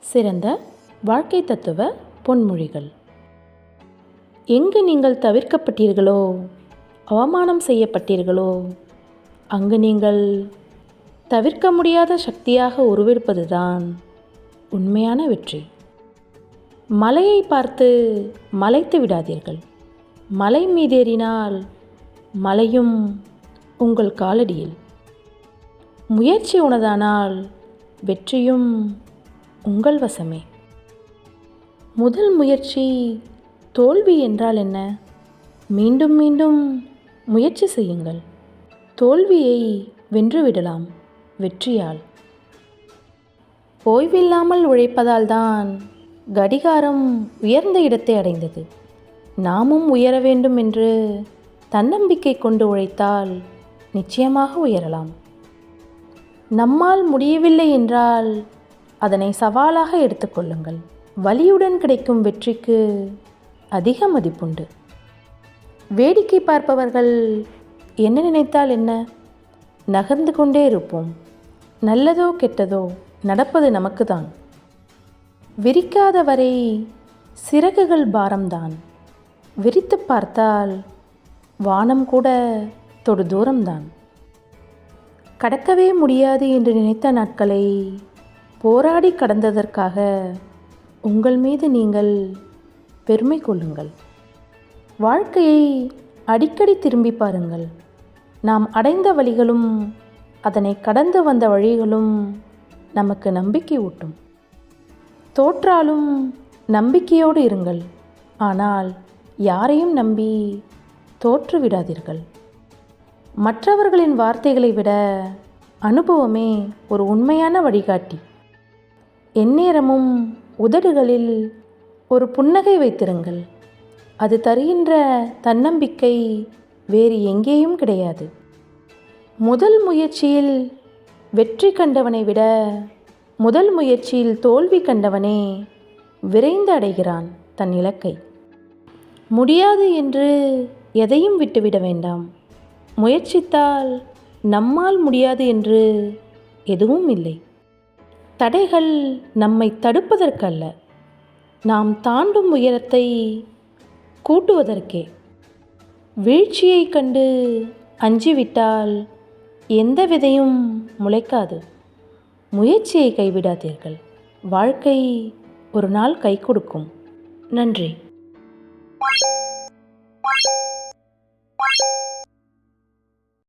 சிறந்த வாழ்க்கை தத்துவ பொன்மொழிகள். எங்கு நீங்கள் தவிர்க்கப்பட்டீர்களோ, அவமானம் செய்யப்பட்டீர்களோ, அங்கு நீங்கள் தவிர்க்க முடியாத சக்தியாக உருவெடுப்பதுதான் உண்மையான வெற்றி. மலையை பார்த்து மலைத்து விடாதீர்கள். மலை மீதேறினால் மலையும் உங்கள் காலடியில். முயற்சி உனதானால் வெற்றியும் உங்கள் வசமே. முதல் முயற்சி தோல்வி என்றால் என்ன? மீண்டும் மீண்டும் முயற்சி செய்யுங்கள். தோல்வியை வென்றுவிடலாம் வெற்றியால். ஓய்வில்லாமல் உழைப்பதால் தான் கடிகாரம் உயர்ந்த இடத்தை அடைந்தது. நாமும் உயர வேண்டும் என்று தன்னம்பிக்கை கொண்டு உழைத்தால் நிச்சயமாக உயரலாம். நம்மால் முடியவில்லை என்றால் அதனை சவாலாக எடுத்துக்கொள்ளுங்கள். வலியுடன் கிடைக்கும் வெற்றிக்கு அதிக மதிப்புண்டு. வேடிக்கை பார்ப்பவர்கள் என்ன நினைத்தால் என்ன? நகர்ந்து கொண்டே இருப்போம். நல்லதோ கெட்டதோ நடப்பது நமக்கு தான். விரிக்காத வரை சிறகுகள் பாரம்தான். விரித்து பார்த்தால் வானம் கூட தொடு தூரம்தான். கடக்கவே முடியாது என்று நினைத்த நாட்களை போராடி கடந்ததற்காக உங்கள் மீது நீங்கள் பெருமை கொள்ளுங்கள். வாழ்க்கையை அடிக்கடி திரும்பி பாருங்கள். நாம் அடைந்த வழிகளும் அதனை கடந்து வந்த வழிகளும் நமக்கு நம்பிக்கை ஊட்டும். தோற்றாலும் நம்பிக்கையோடு இருங்கள். ஆனால் யாரையும் நம்பி தோற்று விடாதீர்கள். மற்றவர்களின் வார்த்தைகளை விட அனுபவமே ஒரு உண்மையான வழிகாட்டி. எந்நேரமும் உதடுகளில் ஒரு புன்னகை வைத்திருங்கள். அது தருகின்ற தன்னம்பிக்கை வேறு எங்கேயும் கிடையாது. முதல் முயற்சியில் வெற்றி கண்டவனை விட முதல் முயற்சியில் தோல்வி கண்டவனே விரைந்து அடைகிறான் தன் இலக்கை. முடியாது என்று எதையும் விட்டுவிட வேண்டாம். முயற்சித்தால் நம்மால் முடியாது என்று எதுவும் இல்லை. தடைகள் நம்மை தடுப்பதற்கல்ல, நாம் தாண்டும் உயரத்தை கூட்டுவதற்கே. வீழ்ச்சியை கண்டு அஞ்சிவிட்டால் எந்த விதையும் முளைக்காது. முயற்சியை கைவிடாதீர்கள். வாழ்க்கை ஒரு நாள் கை கொடுக்கும். நன்றி.